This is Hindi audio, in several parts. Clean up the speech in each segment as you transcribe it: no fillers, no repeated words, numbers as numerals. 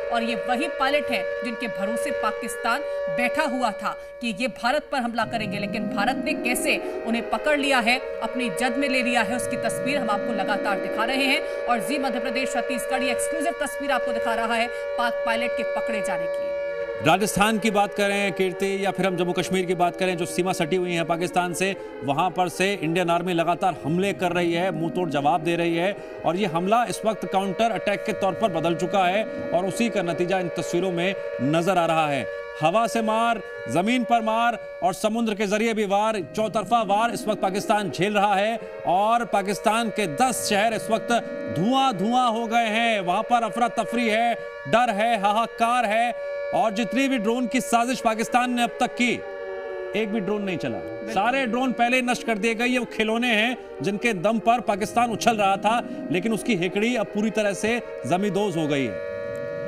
और ये वही पायलट हैं जिनके भरोसे पाकिस्तान बैठा हुआ था कि ये भारत पर हमला करेंगे, लेकिन भारत ने कैसे उन्हें पकड़ लिया है, अपनी जद में ले लिया है, उसकी तस्वीर हम आपको लगातार दिखा रहे हैं। और जी मध्य प्रदेश छत्तीसगढ़ ये एक्सक्लूसिव तस्वीर आपको दिखा रहा है पाक पायलट के पकड़े जाने की। राजस्थान की बात करें कीर्ति, या फिर हम जम्मू कश्मीर की बात करें जो सीमा सटी हुई है पाकिस्तान से, वहां पर से इंडियन आर्मी लगातार हमले कर रही है, मुंह तोड़ जवाब दे रही है। और ये हमला इस वक्त काउंटर अटैक के तौर पर बदल चुका है और उसी का नतीजा इन तस्वीरों में नजर आ रहा है। हवा से मार, जमीन पर मार और समुद्र के जरिए भी वार, चौतरफा वार इस वक्त पाकिस्तान झेल रहा है। और पाकिस्तान के 10 शहर इस वक्त धुआं धुआं हो गए हैं। वहां पर अफरा तफरी है, डर है, हाहाकार है। और जितनी भी ड्रोन की साजिश पाकिस्तान ने अब तक की, एक भी ड्रोन नहीं चला। सारे ड्रोन पहले नष्ट कर दिए गए। ये वो खिलौने हैं जिनके दम पर पाकिस्तान उछल रहा था, लेकिन उसकी हेकड़ी अब पूरी तरह से जमींदोज हो गई है।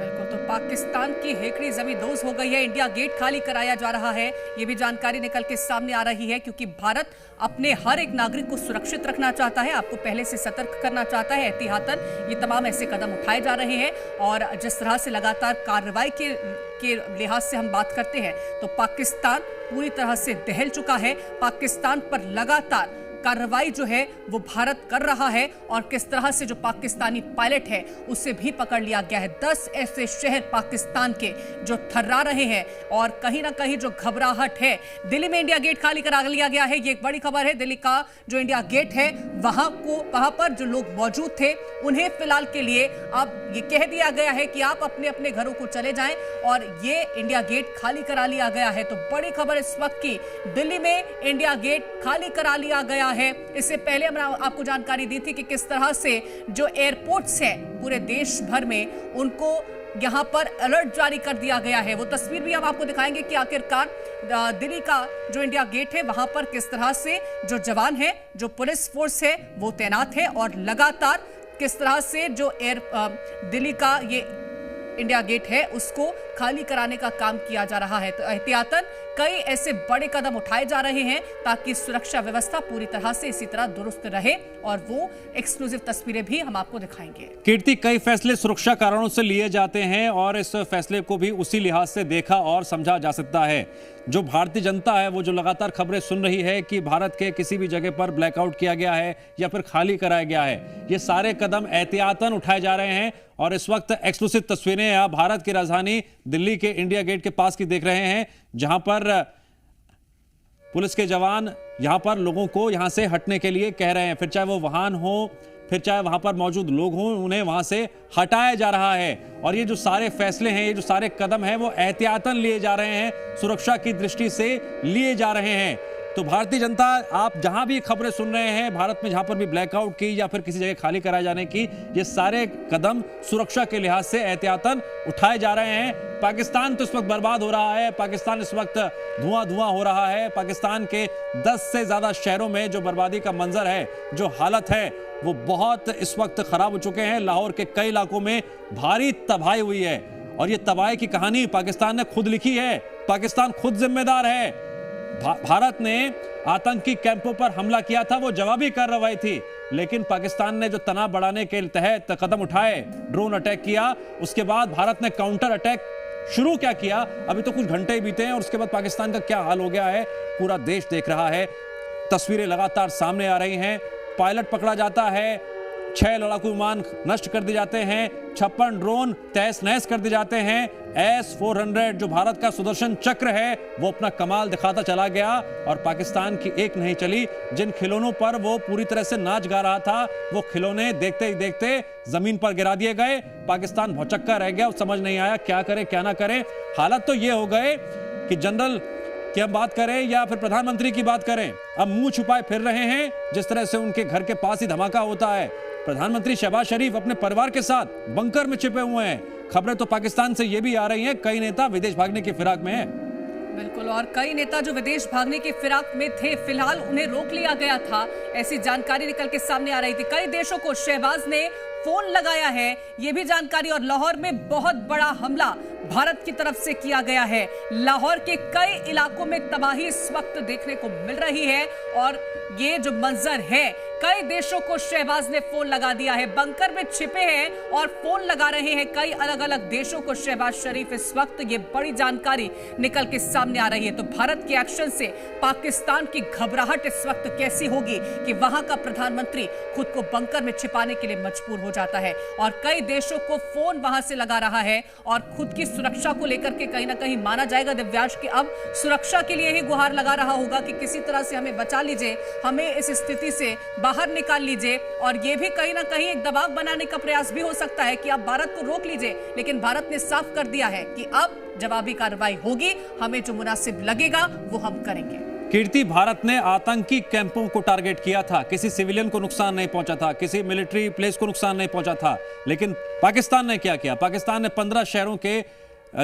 बिल्कुल, तो पाकिस्तान की हेकड़ी जमींदोज हो गई है। इंडिया गेट खाली कराया जा रहा है, ये भी जानकारी निकल के सामने आ रही है, क्योंकि भारत अपने हर एक नागरिक को सुरक्षित रखना चाहता है, आपको पहले से सतर्क करना चाहता है। एहतियातन ये तमाम ऐसे कदम उठाए जा रहे हैं। और जिस तरह से लगातार कार्रवाई के लिहाज से हम बात करते हैं तो पाकिस्तान पूरी तरह से दहल चुका है। पाकिस्तान पर लगातार कार्रवाई जो है वो भारत कर रहा है और किस तरह से जो पाकिस्तानी पायलट है उसे भी पकड़ लिया गया है। 10 ऐसे शहर पाकिस्तान के जो थर्रा रहे हैं और कहीं ना कहीं जो घबराहट है। दिल्ली में इंडिया गेट खाली करा लिया गया है, ये एक बड़ी खबर है। दिल्ली का जो इंडिया गेट है वहां पर जो लोग मौजूद थे उन्हें फिलहाल के लिए अब ये कह दिया गया है कि आप अपने अपने घरों को चले जाएं और ये इंडिया गेट खाली करा लिया गया है। तो बड़ी खबर इस वक्त की, दिल्ली में इंडिया गेट खाली करा लिया गया है। इससे पहले हमने आपको जानकारी दी थी कि किस तरह से जो एयरपोर्ट्स हैं पूरे देश भर में उनको यहां पर अलर्ट जारी कर दिया गया है। वो तस्वीर भी हम आपको दिखाएंगे कि आखिरकार दिल्ली का जो इंडिया गेट है वहां पर किस तरह से जो जवान है, जो पुलिस फोर्स है वो तैनात है और लगातार किस तरह से जो दिल्ली का ये इंडिया गेट है उसको खाली कराने का काम किया जा रहा है। तो एहतियातन कई ऐसे बड़े कदम उठाए जा रहे हैं ताकि सुरक्षा व्यवस्था पूरी तरह से इसी तरह दुरुस्त रहे और वो एक्सक्लूसिव तस्वीरें भी हम आपको दिखाएंगे। कीर्ति, कई फैसले सुरक्षा कारणों से लिए जाते हैं और इस फैसले को भी उसी लिहाज से देखा और समझा जा सकता है। जो भारतीय जनता है वो जो लगातार खबरें सुन रही है कि भारत के किसी भी जगह पर ब्लैकआउट किया गया है या फिर खाली कराया गया है, ये सारे कदम एहतियातन उठाए जा रहे हैं। और इस वक्त एक्सक्लूसिव तस्वीरें आप भारत की राजधानी दिल्ली के इंडिया गेट के पास की देख रहे हैं, जहां पर पुलिस के जवान यहां पर लोगों को यहां से हटने के लिए कह रहे हैं। फिर चाहे वो वाहन हो, फिर चाहे वहां पर मौजूद लोग हों, उन्हें वहां से हटाया जा रहा है। और ये जो सारे फैसले हैं, ये जो सारे कदम हैं वो एहतियातन लिए जा रहे हैं, सुरक्षा की दृष्टि से लिए जा रहे हैं। तो भारतीय जनता, आप जहां भी खबरें सुन रहे हैं भारत में, जहां पर भी ब्लैकआउट की या फिर किसी जगह खाली कराए जाने की, ये सारे कदम सुरक्षा के लिहाज से एहतियातन उठाए जा रहे हैं। पाकिस्तान तो इस वक्त बर्बाद हो रहा है, पाकिस्तान इस वक्त धुआं धुआं हो रहा है। पाकिस्तान के 10 से ज्यादा शहरों में जो बर्बादी का मंजर है, जो हालत है, वो बहुत इस वक्त खराब हो चुके हैं। लाहौर के कई इलाकों में भारी तबाही हुई है और ये तबाही की कहानी पाकिस्तान ने खुद लिखी है। पाकिस्तान खुद जिम्मेदार है। भारत ने आतंकी कैंपों पर हमला किया था, वो जवाबी कार्रवाई थी, लेकिन पाकिस्तान ने जो तनाव बढ़ाने के तहत कदम उठाए, ड्रोन अटैक किया, उसके बाद भारत ने काउंटर अटैक शुरू क्या किया, अभी तो कुछ घंटे ही बीते हैं और उसके बाद पाकिस्तान का क्या हाल हो गया है पूरा देश देख रहा है। तस्वीरें लगातार सामने आ रही हैं। पायलट पकड़ा जाता है, 6 लड़ाकू विमान नष्ट कर दिए जाते हैं, 56 ड्रोन तहस नहस कर दिए जाते हैं। S-400 जो भारत का सुदर्शन चक्र है वो अपना कमाल दिखाता चला गया और पाकिस्तान की एक नहीं चली। जिन खिलौनों पर वो पूरी तरह से नाच गा रहा था, वो खिलौने देखते ही देखते जमीन पर गिरा दिए गए। पाकिस्तान भौचक्का रह गया, समझ नहीं आया क्या करे क्या ना करे। हालात तो ये हो गए कि जनरल की हम बात करें या फिर प्रधानमंत्री की बात करें, अब मुंह छुपाए फिर रहे हैं। जिस तरह से उनके घर के पास ही धमाका होता है, प्रधानमंत्री शहबाज शरीफ अपने परिवार के साथ बंकर में छिपे हुए हैं। खबरें तो पाकिस्तान से ये भी आ रही हैं, कई नेता विदेश भागने की फिराक में हैं। बिल्कुल, और कई नेता जो विदेश भागने की फिराक में थे, फिलहाल उन्हें रोक लिया गया था, ऐसी जानकारी निकल के सामने आ रही थी। कई देशों को शहबाज ने फोन लगाया है, ये भी जानकारी। और लाहौर में बहुत बड़ा हमला भारत की तरफ से किया गया है। लाहौर के कई इलाकों में तबाही इस वक्त देखने को मिल रही है और ये जो मंजर है, कई देशों को शहबाज ने फोन लगा दिया है, बंकर में छिपे हैं और फोन लगा रहे हैं कई अलग अलग देशों को शहबाज शरीफ इस वक्त। ये बड़ी जानकारी निकल के सामने आ रही है। तो भारत के एक्शन से पाकिस्तान की घबराहट इस वक्त कैसी होगी कि वहां का प्रधानमंत्री खुद को बंकर में छिपाने के लिए मजबूर हो जाता है और कई देशों को फोन वहां से लगा रहा है और खुद की सुरक्षा को लेकर के कहीं ना कहीं माना जाएगा दिव्यांश कि अब सुरक्षा के लिए ही गुहार लगा रहा होगा कि किसी तरह से हमें बचा लीजिए, हमें इस स्थिति से बाहर निकाल लीजिए। और यह भी कहीं ना कहीं एक दबाव बनाने का प्रयास भी हो सकता है कि आप भारत को रोक लीजिए, लेकिन भारत ने साफ कर दिया है कि अब जवाबी कार्रवाई होगी, हमें जो मुनासिब लगेगा वो हम करेंगे। कीर्ति, भारत ने आतंकी कैंपों को टारगेट किया था, किसी सिविलियन को नुकसान नहीं पहुंचा था, किसी मिलिट्री प्लेस को नुकसान नहीं पहुंचा था, लेकिन पाकिस्तान ने क्या किया? पाकिस्तान ने 15 शहरों के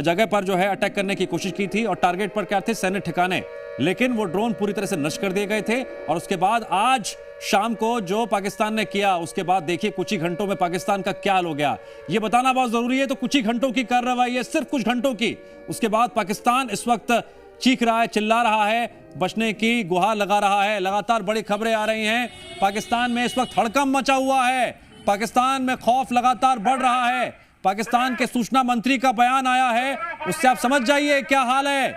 जगह पर जो है अटैक करने की कोशिश की थी और टारगेट पर क्या थे? सैन्य ठिकाने, लेकिन वो ड्रोन पूरी तरह से नष्ट कर दिए गए थे। और उसके बाद आज शाम को जो पाकिस्तान ने किया, उसके बाद देखिए कुछ ही घंटों में पाकिस्तान का क्या हाल हो गया, ये बताना बहुत जरूरी है। तो कुछ ही घंटों की कार्रवाई है, सिर्फ कुछ घंटों की। उसके बाद पाकिस्तान इस वक्त चीख रहा है, चिल्ला रहा है, बचने की गुहार लगा रहा है। लगातार बड़ी खबरें आ रही हैं, पाकिस्तान में इस वक्त हड़कंप मचा हुआ है, पाकिस्तान में खौफ लगातार बढ़ रहा है। पाकिस्तान के सूचना मंत्री का बयान आया है, उससे आप समझ जाइए क्या हाल है।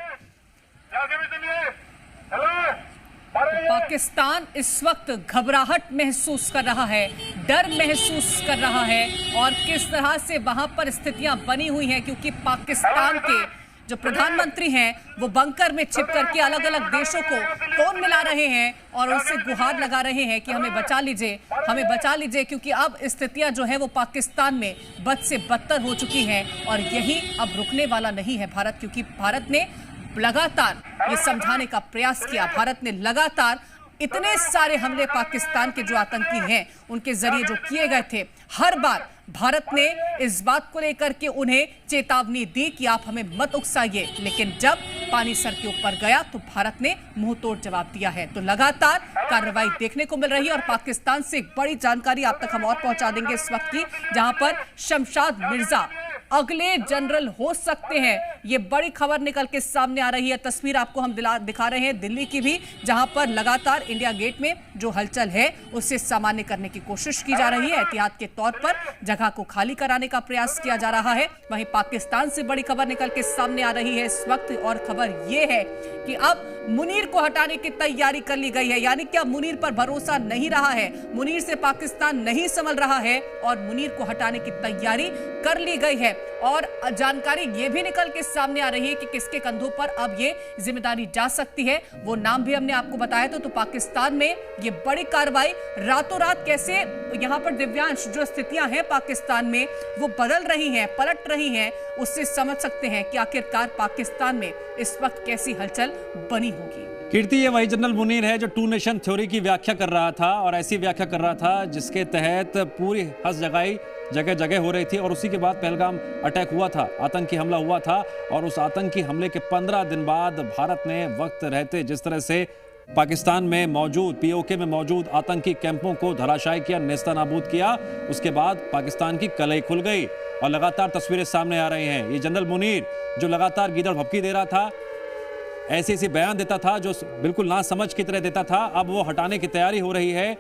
पाकिस्तान इस वक्त घबराहट महसूस कर रहा है, डर महसूस कर रहा है और किस तरह से वहां पर स्थितियां बनी हुई हैं, क्योंकि पाकिस्तान के जो प्रधानमंत्री हैं वो बंकर में छिप करके अलग अलग देशों को फोन मिला रहे हैं और उनसे गुहार लगा रहे हैं कि हमें बचा लीजिए, हमें बचा लीजिए, क्योंकि अब स्थितियां जो है वो पाकिस्तान में बद से बदतर हो चुकी हैं और यही अब रुकने वाला नहीं है भारत, क्योंकि भारत ने लगातार ये समझाने का प्रयास किया। भारत ने लगातार इतने सारे हमले पाकिस्तान के जो आतंकी हैं उनके जरिए जो किए गए थे, हर बार भारत ने इस बात को लेकर के उन्हें चेतावनी दी कि आप हमें मत उकसाइए, लेकिन जब पानी सर के ऊपर गया तो भारत ने मुंह तोड़ जवाब दिया है। तो लगातार कार्रवाई देखने को मिल रही है और पाकिस्तान से एक बड़ी जानकारी आप तक हम और पहुंचा देंगे इस वक्त की, जहां पर शमशाद मिर्जा अगले जनरल हो सकते हैं। ये बड़ी खबर निकल के सामने आ रही है। तस्वीर आपको हम दिखा रहे हैं दिल्ली की भी, जहां पर लगातार इंडिया गेट में जो हलचल है उससे सामान्य करने की कोशिश की जा रही है। एहतियात के तौर पर जगह को खाली कराने का प्रयास किया जा रहा है। वहीं पाकिस्तान से बड़ी खबर निकल के सामने आ रही है इस वक्त, और खबर यह है कि अब मुनीर को हटाने की तैयारी कर ली गई है। यानी कि अब मुनीर पर भरोसा नहीं रहा है, मुनीर से पाकिस्तान नहीं संभल रहा है और मुनीर को हटाने की तैयारी कर ली गई है। और जानकारी ये भी निकल के सामने आ रही है कि किसके कंधों पर अब ये जिम्मेदारी जा सकती है, वो नाम भी हमने आपको बताया। तो पाकिस्तान में ये बड़ी कार्रवाई रातों रात कैसे यहाँ पर दिव्यांश जो स्थितियां हैं पाकिस्तान में वो बदल रही हैं, पलट रही हैं, उससे समझ सकते हैं कि आखिरकार पाकिस्तान में इस वक्त कैसी हलचल बनी होगी। कीर्ति, ये वही जनरल मुनीर है जो टू नेशन थ्योरी की व्याख्या कर रहा था और ऐसी व्याख्या कर रहा था जिसके तहत पूरी हंस जगाई जगह जगह हो रही थी। और उसी के बाद पहलगाम अटैक हुआ था, आतंकी हमला हुआ था और उस आतंकी हमले के 15 दिन बाद भारत ने वक्त रहते जिस तरह से पाकिस्तान में मौजूद पीओके में मौजूद आतंकी कैंपों को धराशायी किया, नेस्तनाबूद किया, उसके बाद पाकिस्तान की कलई खुल गई और लगातार तस्वीरें सामने आ रही हैं। ये जनरल मुनीर जो लगातार गीदड़ भपकी दे रहा था, ऐसे ऐसे बयान देता था जो बिल्कुल ना समझ की तरह देता था, अब वो हटाने की तैयारी हो रही है।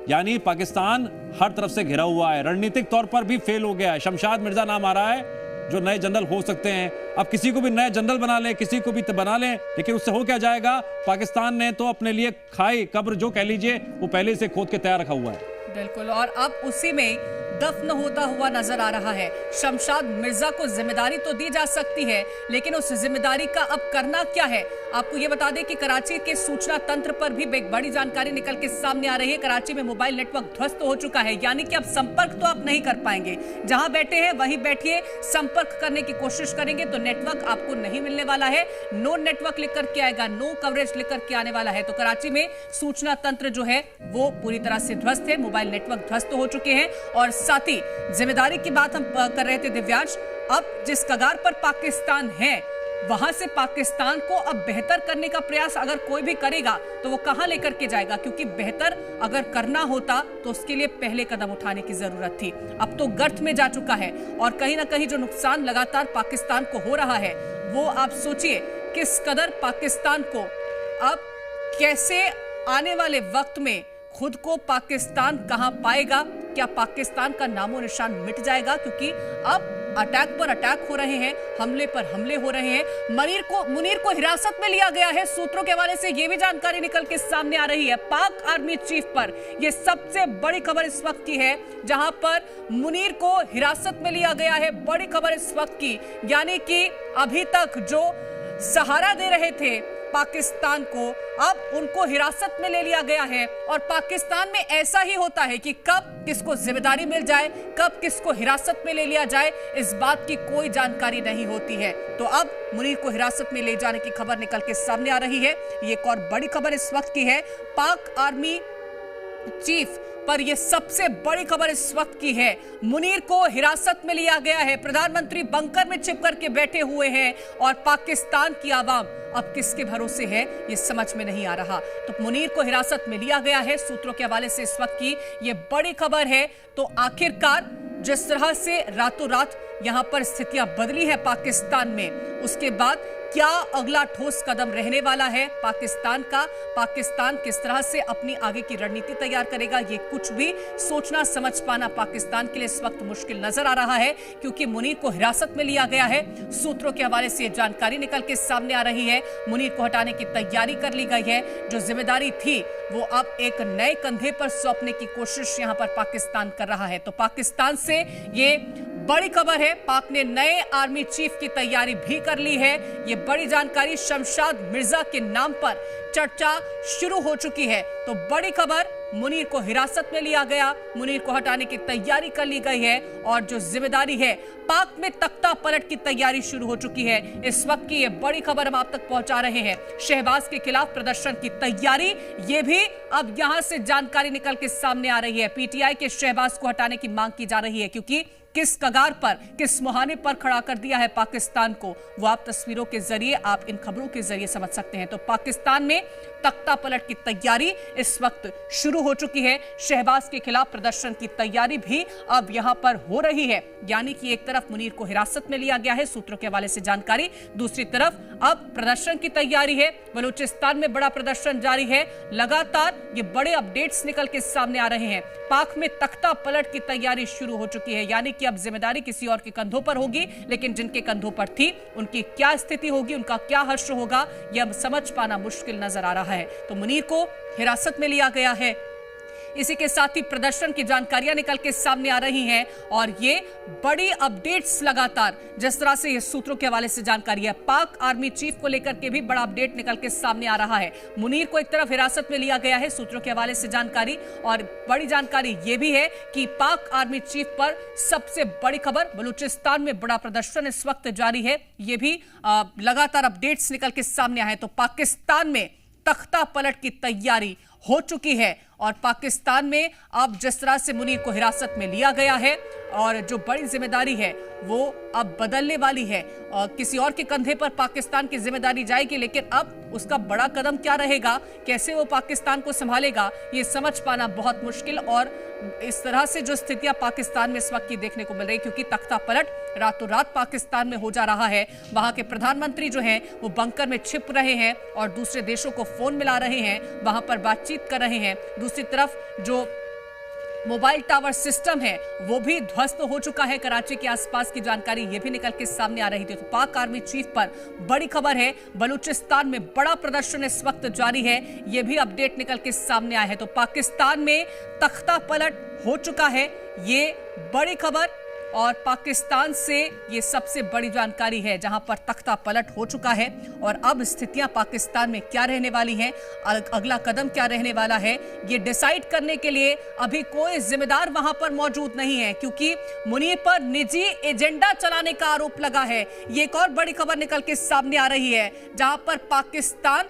यानी पाकिस्तान हर तरफ से घिरा हुआ है, रणनीतिक तौर पर भी फेल हो गया है। शमशाद मिर्जा नाम आ रहा है जो नए जनरल हो सकते हैं। अब किसी को भी नया जनरल बना ले, किसी को भी बना ले, लेकिन उससे हो क्या जाएगा? पाकिस्तान ने तो अपने लिए खाई कब्र जो कह लीजिए वो पहले से खोद के तैयार रखा हुआ है। बिल्कुल, और अब उसी में दफन होता हुआ नजर आ रहा है। शमशाद मिर्जा को जिम्मेदारी तो दी जा सकती है, लेकिन उस जिम्मेदारी का अब करना क्या है? आपको ये बता दें कि कराची के सूचना तंत्र पर भी एक बड़ी जानकारी निकल के सामने आ रही है। कराची में मोबाइल नेटवर्क ध्वस्त हो चुका है, यानी कि अब संपर्क तो आप नहीं कर पाएंगे। जहां बैठे हैं वहीं बैठिए, संपर्क करने की कोशिश करेंगे तो नेटवर्क आपको नहीं मिलने वाला है। नो नेटवर्क लिख करके आएगा, नो कवरेज लिख करके आने वाला है। तो कराची में सूचना तंत्र जो है वो पूरी तरह से ध्वस्त है, मोबाइल नेटवर्क ध्वस्त हो चुके हैं। और साथ ही जिम्मेदारी की बात हम कर रहे थे दिव्यांश, अब जिस कगार पर पाकिस्तान है वहां से पाकिस्तान को अब बेहतर करने का प्रयास अगर कोई भी करेगा तो वो कहां लेकर के जाएगा, क्योंकि बेहतर अगर करना होता तो उसके लिए पहले कदम उठाने की जरूरत थी। अब तो गर्त में जा चुका है और कहीं ना कहीं जो नुकसान लगातार पाकिस्तान को हो रहा है वो आप सोचिए किस कदर पाकिस्तान को अब कैसे आने वाले वक्त में खुद को पाकिस्तान कहां पाएगा। क्या पाकिस्तान का नामो निशान मिट जाएगा, क्योंकि अब अटैक पर अटैक हो रहे हैं, हमले पर हमले हो रहे हैं। मुनीर को हिरासत में लिया गया है। सूत्रों के हवाले से यह भी जानकारी निकल के सामने आ रही है। पाक आर्मी चीफ पर यह सबसे बड़ी खबर इस वक्त की है, जहां पर मुनीर को हिरासत में लिया गया है। बड़ी खबर इस वक्त की, यानी कि अभी तक जो सहारा दे रहे थे पाकिस्तान को, अब उनको हिरासत में ले लिया गया है। और पाकिस्तान में ऐसा ही होता है कि कब किसको जिम्मेदारी मिल जाए, कब किसको हिरासत में ले लिया जाए, इस बात की कोई जानकारी नहीं होती है। तो अब मुनीर को हिरासत में ले जाने की खबर निकल के सामने आ रही है। ये एक और बड़ी खबर इस वक्त की है। पाक आर्मी चीफ पर यह सबसे बड़ी खबर इस वक्त की है। मुनीर को हिरासत में लिया गया है। प्रधानमंत्री बंकर में छिप करके बैठे हुए हैं और पाकिस्तान की आवाम अब किसके भरोसे है ये समझ में नहीं आ रहा। तो मुनीर को हिरासत में लिया गया है। सूत्रों के हवाले से इस वक्त की यह बड़ी खबर है। तो आखिरकार जिस तरह से रातों रात यहां पर स्थितियां बदली है पाकिस्तान में, उसके बाद क्या अगला ठोस कदम रहने वाला है पाकिस्तान का, पाकिस्तान किस तरह से अपनी आगे की रणनीति तैयार करेगा, ये कुछ भी सोचना समझ पाना पाकिस्तान के लिए इस वक्त मुश्किल नजर आ रहा है, क्योंकि मुनीर को हिरासत में लिया गया है। सूत्रों के हवाले से जानकारी निकल के सामने आ रही है। मुनीर को हटाने की तैयारी कर ली गई है। जो जिम्मेदारी थी वो अब एक नए कंधे पर सौंपने की कोशिश यहां पर पाकिस्तान कर रहा है। तो पाकिस्तान से ये बड़ी खबर है। पाक ने नए आर्मी चीफ की तैयारी भी कर ली है। ये बड़ी जानकारी, शमशाद मिर्जा के नाम पर चर्चा शुरू हो चुकी है। तो बड़ी खबर, मुनीर को हिरासत में लिया गया, मुनीर को हटाने की तैयारी कर ली गई है और जो जिम्मेदारी है पाक में तख्ता पलट की तैयारी शुरू हो चुकी है। इस वक्त की ये बड़ी खबर हम आप तक पहुंचा रहे हैं। शहबाज के खिलाफ प्रदर्शन की तैयारी, ये भी अब यहां से जानकारी निकल के सामने आ रही है। पीटीआई के शहबाज को हटाने की मांग की जा रही है, क्योंकि किस कगार पर, किस मुहाने पर खड़ा कर दिया है पाकिस्तान को, वो आप तस्वीरों के जरिए, आप इन खबरों के जरिए समझ सकते हैं। तो पाकिस्तान में तख्ता पलट की तैयारी इस वक्त शुरू हो चुकी है। शहबाज के खिलाफ प्रदर्शन की तैयारी भी अब यहां पर हो रही है। यानी कि एक तरफ मुनीर को हिरासत में लिया गया है, सूत्रों के हवाले से जानकारी, दूसरी तरफ अब प्रदर्शन की तैयारी है। बलूचिस्तान में बड़ा प्रदर्शन जारी है। लगातार ये बड़े अपडेट्स निकल के सामने आ रहे हैं। पाक में तख्ता पलट की तैयारी शुरू हो चुकी है, यानी कि अब जिम्मेदारी किसी और के कंधों पर होगी, लेकिन जिनके कंधों पर थी उनकी क्या स्थिति होगी, उनका क्या हश्र होगा, यह अब समझ पाना मुश्किल नजर आ रहा है। तो मुनीर को हिरासत में लिया गया है। इसी के साथ ही प्रदर्शन की जानकारियां निकल के सामने आ रही हैं और ये बड़ी अपडेट्स लगातार, जिस तरह से ये सूत्रों के हवाले से जानकारी है, पाक आर्मी चीफ को लेकर के भी बड़ा अपडेट निकल के सामने आ रहा है। मुनीर को एक तरफ हिरासत में लिया गया है, सूत्रों के हवाले से जानकारी, और बड़ी जानकारी ये भी है कि पाक आर्मी चीफ पर सबसे बड़ी खबर, बलूचिस्तान में बड़ा प्रदर्शन इस वक्त जारी है। ये भी लगातार अपडेट्स निकल के सामने आए। तो पाकिस्तान में तख्ता पलट की तैयारी हो चुकी है और पाकिस्तान में अब जिस तरह से मुनीर को हिरासत में लिया गया है और जो बड़ी जिम्मेदारी है वो अब बदलने वाली है। किसी और के कंधे पर पाकिस्तान की जिम्मेदारी जाएगी, लेकिन अब उसका बड़ा कदम क्या रहेगा, कैसे वो पाकिस्तान को संभालेगा, ये समझ पाना बहुत मुश्किल। और इस तरह से जो स्थितियां पाकिस्तान में इस वक्त की देखने को मिल रही, क्योंकि तख्ता पलट रातों रात पाकिस्तान में हो जा रहा है। वहां के प्रधानमंत्री जो हैं वो बंकर में छिप रहे हैं और दूसरे देशों को फोन मिला रहे हैं, वहां पर बातचीत कर रहे हैं। दूसरी तरफ जो मोबाइल टावर सिस्टम है वो भी ध्वस्त हो चुका है। कराची के आसपास की जानकारी ये भी निकल के सामने आ रही थी। तो पाक आर्मी चीफ पर बड़ी खबर है। बलूचिस्तान में बड़ा प्रदर्शन इस वक्त जारी है, ये भी अपडेट निकल के सामने आया है। तो पाकिस्तान में तख्ता पलट हो चुका है, ये बड़ी खबर, और पाकिस्तान से ये सबसे बड़ी जानकारी है, जहां पर तख्ता पलट हो चुका है। और अब स्थितियां पाकिस्तान में क्या रहने वाली हैं, अगला कदम क्या रहने वाला है, ये डिसाइड करने के लिए अभी कोई जिम्मेदार वहां पर मौजूद नहीं है, क्योंकि मुनीर पर निजी एजेंडा चलाने का आरोप लगा है। ये एक और बड़ी खबर निकल के सामने आ रही है, जहां पर पाकिस्तान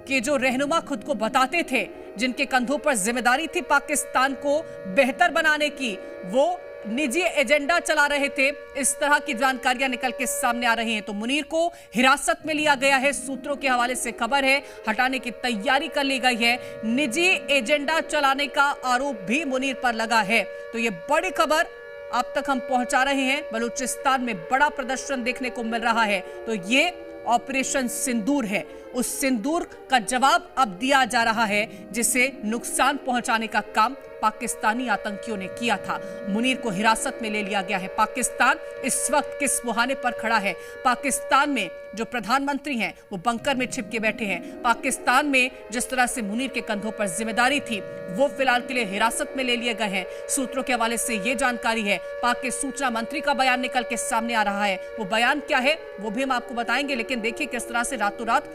के जो रहनुमा खुद को बताते थे, जिनके कंधों पर जिम्मेदारी थी पाकिस्तान को बेहतर बनाने की, वो निजी एजेंडा चला रहे थे, इस तरह की जानकारियां निकल के सामने आ रही हैं। तो मुनीर को हिरासत में लिया गया है, सूत्रों के हवाले से खबर है, हटाने की तैयारी कर ली गई है। निजी एजेंडा चलाने का आरोप भी मुनीर पर लगा है। तो ये बड़ी खबर अब तक हम पहुंचा रहे हैं। बलूचिस्तान में बड़ा प्रदर्शन देखने को मिल रहा है। तो ये ऑपरेशन सिंदूर है, उस सिंदूर का जवाब अब दिया जा रहा है जिसे नुकसान पहुंचाने का काम पाकिस्तानी आतंकियों ने किया था। मुनीर को हिरासत में ले लिया गया है। पाकिस्तान इस वक्त किस मुहाने पर खड़ा है? पाकिस्तान में जो प्रधानमंत्री हैं वो बंकर में छिप के बैठे हैं। पाकिस्तान में जिस तरह से मुनीर के कंधों पर जिम्मेदारी थी वो फिलहाल के लिए हिरासत में ले लिए गए हैं। सूत्रों के हवाले से ये जानकारी है। पाक के सूचना मंत्री का बयान निकल के सामने आ रहा है। वो बयान क्या है वो भी हम आपको बताएंगे, लेकिन देखिए किस तरह से रातों रात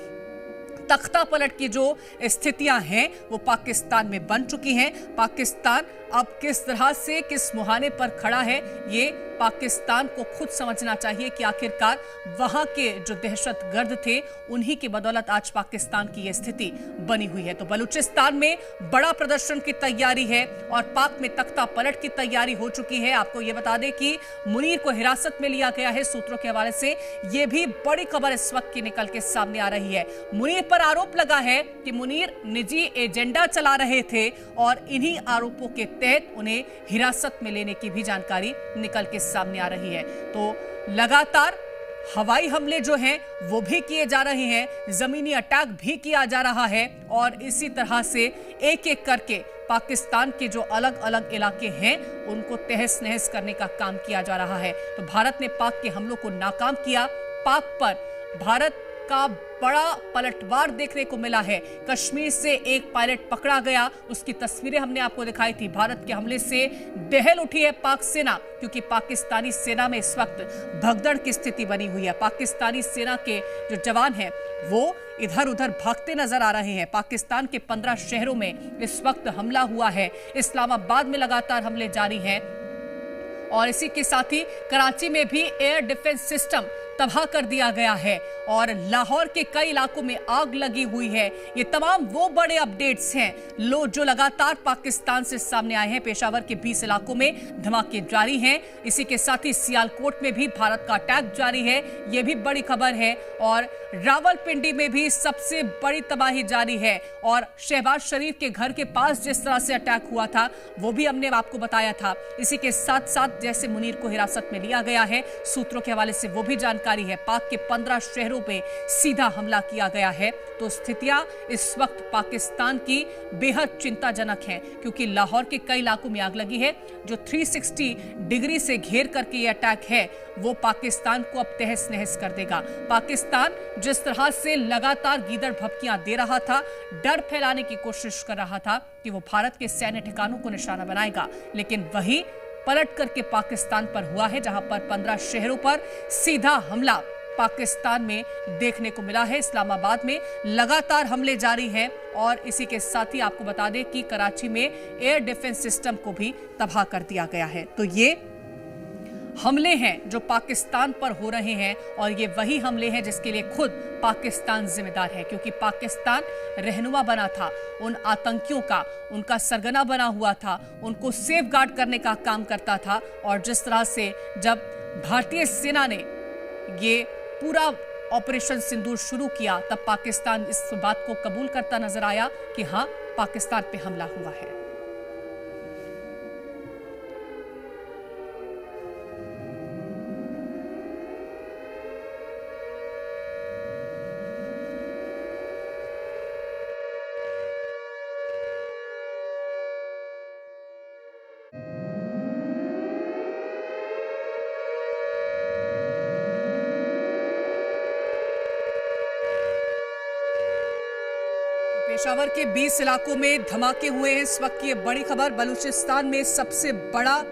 तख्ता पलट की जो स्थितियां हैं वो पाकिस्तान में बन चुकी हैं। पाकिस्तान अब किस तरह से किस मुहाने पर खड़ा है ये पाकिस्तान को खुद समझना चाहिए कि आखिरकार वहां के जो दहशतगर्द थे उन्हीं की बदौलत आज पाकिस्तान की यह स्थिति बनी हुई है। तो बलूचिस्तान में बड़ा प्रदर्शन की तैयारी है और पाक में तख्ता पलट की तैयारी हो चुकी है। आपको यह बता दें कि मुनीर को हिरासत में लिया गया है। सूत्रों के हवाले से यह भी बड़ी खबर इस वक्त की निकल के सामने आ रही है। मुनीर पर आरोप लगा है कि मुनीर निजी एजेंडा चला रहे थे और इन्हीं आरोपों के तहत उन्हें हिरासत में लेने की भी जानकारी निकल के सामने आ रही है। तो लगातार हवाई हमले जो हैं वो भी किए जा रहे हैं, जमीनी अटैक भी किया जा रहा है और इसी तरह से एक एक करके पाकिस्तान के जो अलग अलग इलाके हैं उनको तहस नहस करने का काम किया जा रहा है। तो भारत ने पाक के हमलों को नाकाम किया। पाक पर भारत का बड़ा पलटवार देखने को मिला है। कश्मीर से एक पायलट पकड़ा गया, उसकी तस्वीरें हमने आपको दिखाई थी। भारत के हमले से दहल उठी है पाक सेना, क्योंकि पाकिस्तानी सेना में इस वक्त भगदड़ की स्थिति बनी हुई है। पाकिस्तानी सेना के जो जवान हैं वो इधर उधर भागते नजर आ रहे हैं। पाकिस्तान के 15 शहरों में इस वक्त हमला हुआ है। इस्लामाबाद में लगातार हमले जारी हैं और इसी के साथ ही कराची में भी एयर डिफेंस सिस्टम तबाह कर दिया गया है और लाहौर के कई इलाकों में आग लगी हुई है। ये तमाम वो बड़े अपडेट्स हैं जो लगातार पाकिस्तान से सामने आए हैं। पेशावर के 20 इलाकों में धमाके जारी हैं। इसी के साथ ही सियालकोट में भी भारत का अटैक जारी है, ये भी बड़ी खबर है। और रावलपिंडी में भी सबसे बड़ी तबाही जारी है और शहबाज शरीफ के घर के पास जिस तरह से अटैक हुआ था वो भी हमने आपको बताया था। इसी के साथ साथ जैसे मुनीर को हिरासत में लिया गया है, सूत्रों के हवाले से वो भी जानकारी है। पाक के 15 शहरों पे सीधा हमला किया गया है। तो स्थितियां इस वक्त पाकिस्तान की बेहद चिंताजनक हैं, क्योंकि लाहौर के कई इलाकों में आग लगी है। जो 360 डिग्री से घेर करके ये अटैक है वो पाकिस्तान को अब तहस नहस कर देगा। पाकिस्तान जिस तरह से लगातार गीदड़ भपकियां दे रहा था, डर फैलाने की कोशिश कर रहा था कि वो भारत के सैन्य ठिकानों को निशाना बनाएगा, लेकिन वही पलट करके पाकिस्तान पर हुआ है, जहां पर 15 शहरों पर सीधा हमला पाकिस्तान में देखने को मिला है। इस्लामाबाद में लगातार हमले जारी हैं और इसी के साथ ही आपको बता दें कि कराची में एयर डिफेंस सिस्टम को भी तबाह कर दिया गया है। तो ये हमले हैं जो पाकिस्तान पर हो रहे हैं और ये वही हमले हैं जिसके लिए खुद पाकिस्तान जिम्मेदार है, क्योंकि पाकिस्तान रहनुमा बना था उन आतंकियों का, उनका सरगना बना हुआ था, उनको सेफ गार्ड करने का काम करता था। और जिस तरह से जब भारतीय सेना ने ये पूरा ऑपरेशन सिंदूर शुरू किया तब पाकिस्तान इस बात को कबूल करता नजर आया कि हाँ, पाकिस्तान पे हमला हुआ है। पेशावर के 20 इलाकों में धमाके हुए हैं। इस वक्त की ये बड़ी खबर, बलूचिस्तान में सबसे बड़ा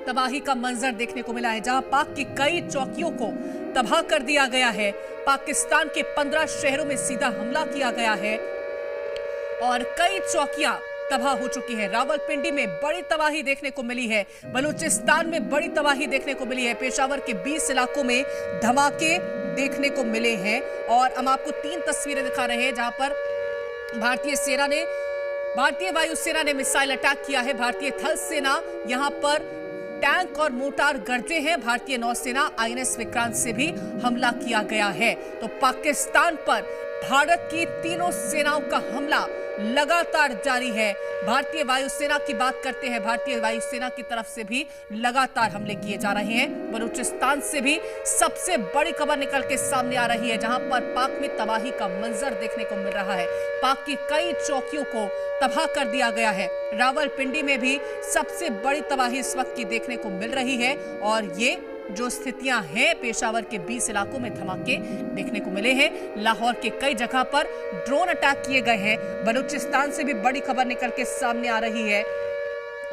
तबाही का मंजर देखने को मिला है, जहां पाक की कई चौकियों को तबाह कर दिया गया है। पाकिस्तान के 15 शहरों में सीधा हमला किया गया है और कई चौकियां तबाह हो चुकी है। रावलपिंडी में बड़ी तबाही देखने को मिली है, बलूचिस्तान में बड़ी तबाही देखने को मिली है। पेशावर के 20 इलाकों में धमाके देखने को मिले हैं और हम आपको 3 तस्वीरें दिखा रहे हैं जहां पर भारतीय वायुसेना ने मिसाइल अटैक किया है। भारतीय थल सेना यहां पर टैंक और मोर्टार गरजे हैं। भारतीय नौसेना आईएनएस विक्रांत से भी हमला किया गया है। तो पाकिस्तान पर भारत की तीनों सेनाओं का हमला लगातार जारी है। भारतीय वायुसेना की बात करते हैं, भारतीय वायुसेना की तरफ से भी लगातार हमले किए जा रहे हैं। बलूचिस्तान से भी सबसे बड़ी खबर निकल के सामने आ रही है, जहां पर पाक में तबाही का मंजर देखने को मिल रहा है। पाक की कई चौकियों को तबाह कर दिया गया है। रावलपिंडी में भी सबसे बड़ी तबाही इस वक्त की देखने को मिल रही है और ये जो स्थितियां हैं, पेशावर के 20 इलाकों में धमाके देखने को मिले हैं। लाहौर के कई जगह पर ड्रोन अटैक किए गए हैं। बलूचिस्तान से भी बड़ी खबर निकल के सामने आ रही है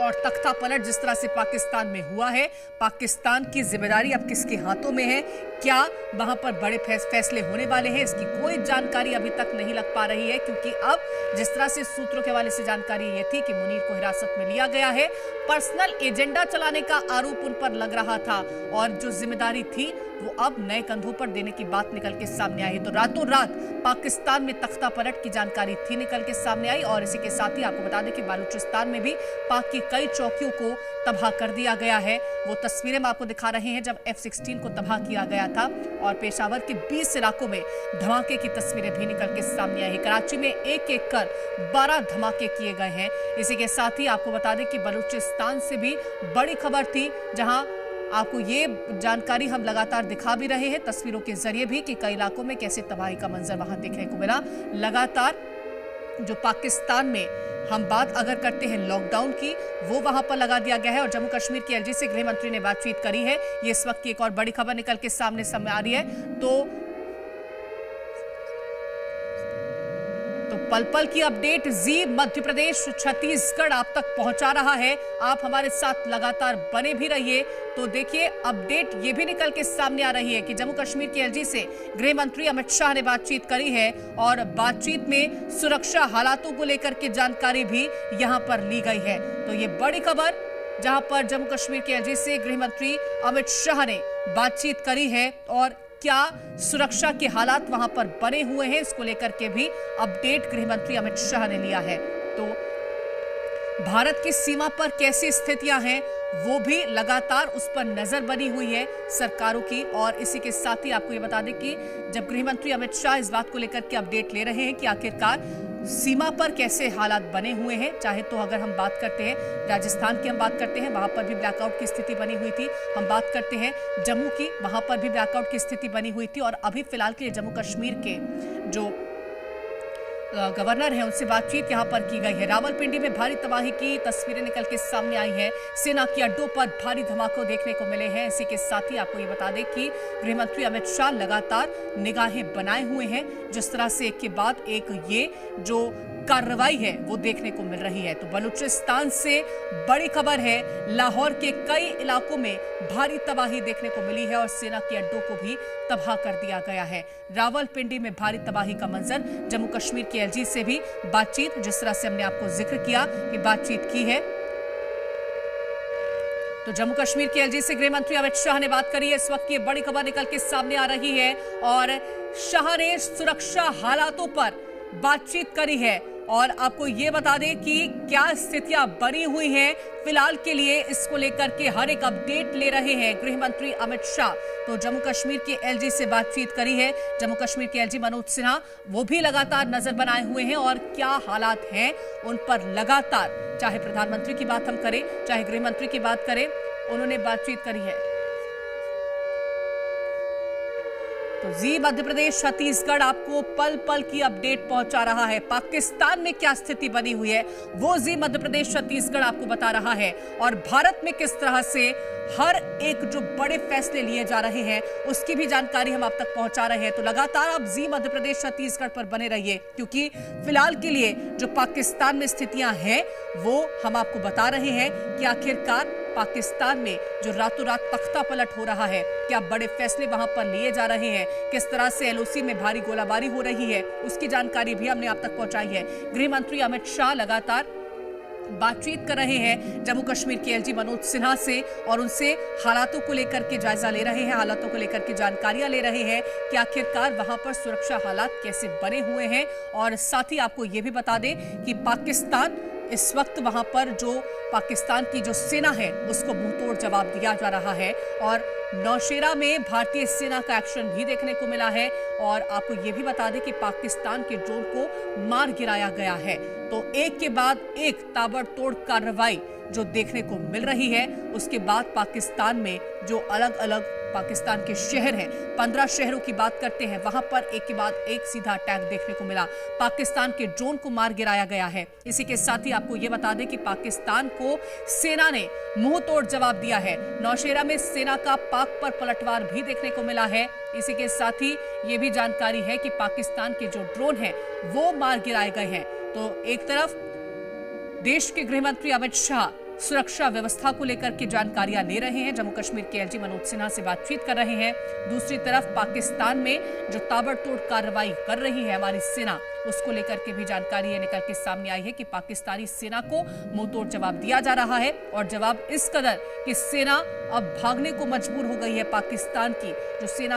और तख्ता पलट जिस तरह से पाकिस्तान में हुआ है, पाकिस्तान की जिम्मेदारी अब किसके हाथों में है, क्या वहां पर बड़े फैसले होने वाले हैं, इसकी कोई जानकारी अभी तक नहीं लग पा रही है। क्योंकि अब जिस तरह से सूत्रों के हवाले से जानकारी ये थी कि मुनीर को हिरासत में लिया गया है, पर्सनल एजेंडा चलाने का आरोप उन पर लग रहा था और जो जिम्मेदारी थी वो अब नए कंधों पर देने की बात निकल के सामने आई। तो रातों रात पाकिस्तान में तख्ता पलट की जानकारी थी निकल के सामने आई। और इसी के साथ ही आपको बता दें कि बलूचिस्तान में भी पाक की कई चौकियों को तबाह कर दिया गया है। वो तस्वीरें हम आपको दिखा रहे हैं जब F-16 को तबाह किया गया था और पेशावर के 20 इलाकों में धमाके की तस्वीरें भी निकल के सामने आई है। कराची में एक एक कर 12 धमाके किए गए हैं। इसी के साथ ही आपको बता दें कि बलूचिस्तान से भी बड़ी खबर थी, जहां आपको ये जानकारी हम लगातार दिखा भी रहे हैं तस्वीरों के जरिए भी कि कई इलाकों में कैसे तबाही का मंजर वहां देखने को मिला। लगातार जो पाकिस्तान में हम बात अगर करते हैं लॉकडाउन की, वो वहां पर लगा दिया गया है और जम्मू कश्मीर की एलजी से गृह मंत्री ने बातचीत करी है। ये इस वक्त की एक और बड़ी खबर निकल के सामने आ रही है। तो पल पल की अपडेट जी मध्य प्रदेश छत्तीसगढ़ आप तक पहुंचा रहा है। आप हमारे साथ लगातार बने भी रहिए। तो देखिए, अपडेट ये भी निकल के सामने आ रही है कि जम्मू कश्मीर की एलजी से गृह मंत्री अमित शाह ने बातचीत करी है और बातचीत में सुरक्षा हालातों को लेकर के जानकारी भी यहां पर ली गई है। तो ये बड़ी खबर, जहां पर जम्मू कश्मीर की एलजी से गृह मंत्री अमित शाह ने बातचीत करी है और क्या सुरक्षा के हालात वहां पर बने हुए हैं, इसको लेकर के भी अपडेट गृह मंत्री अमित शाह ने लिया है। तो भारत की सीमा पर कैसी स्थितियां हैं वो भी लगातार उस पर नजर बनी हुई है सरकारों की। और इसी के साथ ही आपको ये बता दें कि जब गृह मंत्री अमित शाह इस बात को लेकर के अपडेट ले रहे हैं कि आखिरकार सीमा पर कैसे हालात बने हुए हैं, चाहे तो अगर हम बात करते हैं राजस्थान की, हम बात करते हैं वहां पर भी ब्लैकआउट की स्थिति बनी हुई थी, हम बात करते हैं जम्मू की, वहां पर भी ब्लैकआउट की स्थिति बनी हुई थी। और अभी फिलहाल के लिए जम्मू कश्मीर के जो गवर्नर हैं उनसे बातचीत यहां पर की गई है। रावलपिंडी में भारी तबाही की तस्वीरें निकल के सामने आई हैं। सेना के अड्डों पर भारी धमाके देखने को मिले हैं। इसी के साथ ही आपको ये बता दें कि गृह मंत्री अमित शाह लगातार निगाहें बनाए हुए हैं, जिस तरह से एक के बाद एक ये जो कार्रवाई है वो देखने को मिल रही है। तो बलूचिस्तान से बड़ी खबर है, लाहौर के कई इलाकों में भारी तबाही देखने को मिली है और सेना के अड्डों को भी तबाह कर दिया गया है। रावलपिंडी में भारी तबाही का मंजर, जम्मू कश्मीर की एलजी से भी बातचीत, जिस तरह से हमने आपको जिक्र किया कि बातचीत की है, तो जम्मू कश्मीर की एलजी से गृह मंत्री अमित शाह ने बात करी है। इस वक्त की बड़ी खबर निकल के सामने आ रही है और शाह ने सुरक्षा हालातों पर बातचीत करी है और आपको ये बता दें कि क्या स्थितियां बनी हुई हैं फिलहाल के लिए, इसको लेकर के हर एक अपडेट ले रहे हैं गृह मंत्री अमित शाह। तो जम्मू कश्मीर के एलजी से बातचीत करी है, जम्मू कश्मीर के एलजी मनोज सिन्हा, वो भी लगातार नजर बनाए हुए हैं और क्या हालात हैं उन पर लगातार, चाहे प्रधानमंत्री की बात हम करें, चाहे गृह मंत्री की बात करें, उन्होंने बातचीत करी है। तो जी मध्य प्रदेश छत्तीसगढ़ आपको पल पल की अपडेट पहुंचा रहा है। पाकिस्तान में क्या स्थिति बनी हुई है वो जी मध्य प्रदेश छत्तीसगढ़ आपको बता रहा है और भारत में किस तरह से हर एक जो बड़े फैसले लिए जा रहे हैं उसकी भी जानकारी हम आप तक पहुंचा रहे हैं। तो लगातार आप जी मध्य प्रदेश छत्तीसगढ़ पर बने रहिए, क्योंकि फिलहाल के लिए जो पाकिस्तान में स्थितियां हैं वो हम आपको बता रहे हैं कि आखिरकार पाकिस्तान में जो रातों रात तख्ता पलट हो रहा है, क्या बड़े फैसले वहां पर लिए जा रहे हैं, किस तरह से एलओसी में भारी गोलाबारी हो रही है, उसकी जानकारी भी हमने आप तक पहुंचाई है। गृह मंत्री अमित शाह लगातार बातचीत कर रहे हैं जम्मू कश्मीर के एलजी मनोज सिन्हा से और उनसे हालातों को लेकर के जायजा ले रहे हैं, हालातों को लेकर के जानकारियां ले रहे हैं कि आखिरकार वहां पर सुरक्षा हालात कैसे बने हुए हैं। और साथ ही आपको यह भी बता दें कि पाकिस्तान इस वक्त वहां पर जो पाकिस्तान की जो सेना है उसको मुंहतोड़ जवाब दिया जा रहा है और नौशेरा में भारतीय सेना का एक्शन भी देखने को मिला है। और आपको ये भी बता दें कि पाकिस्तान के ड्रोन को मार गिराया गया है। तो एक के बाद एक ताबड़तोड़ कार्रवाई जो देखने को मिल रही है। उसके बाद पाकिस्तान में जो अलग अलग पाकिस्तान के शहर हैं, 15 शहरों की बात करते हैं, वहां पर एक के बाद एक सीधा अटैक देखने को मिला। पाकिस्तान के ड्रोन को मार गिराया गया है। इसी के साथ ही आपको यह बता दें कि पाकिस्तान को सेना ने मुंह तोड़ जवाब दिया है। नौशेरा में सेना का पाक पर पलटवार भी देखने को मिला है। इसी के साथ ही ये भी जानकारी है कि पाकिस्तान के जो ड्रोन हैं वो मार गिराए गए हैं। तो एक तरफ देश के गृह मंत्री अमित शाह सुरक्षा व्यवस्था को लेकर के जानकारियां ले रहे हैं, जम्मू कश्मीर के एलजी मनोज सिन्हा से बातचीत कर रहे हैं। दूसरी तरफ पाकिस्तान में जो ताबड़तोड़ कार्रवाई कर रही है हमारी सेना, उसको लेकर के भी जानकारी ये निकल के सामने आई है कि पाकिस्तानी सेना को मुंहतोड़ जवाब दिया जा रहा है। और जवाब इस कदर कि सेना अब भागने को मजबूर हो गई है। पाकिस्तान की जो सेना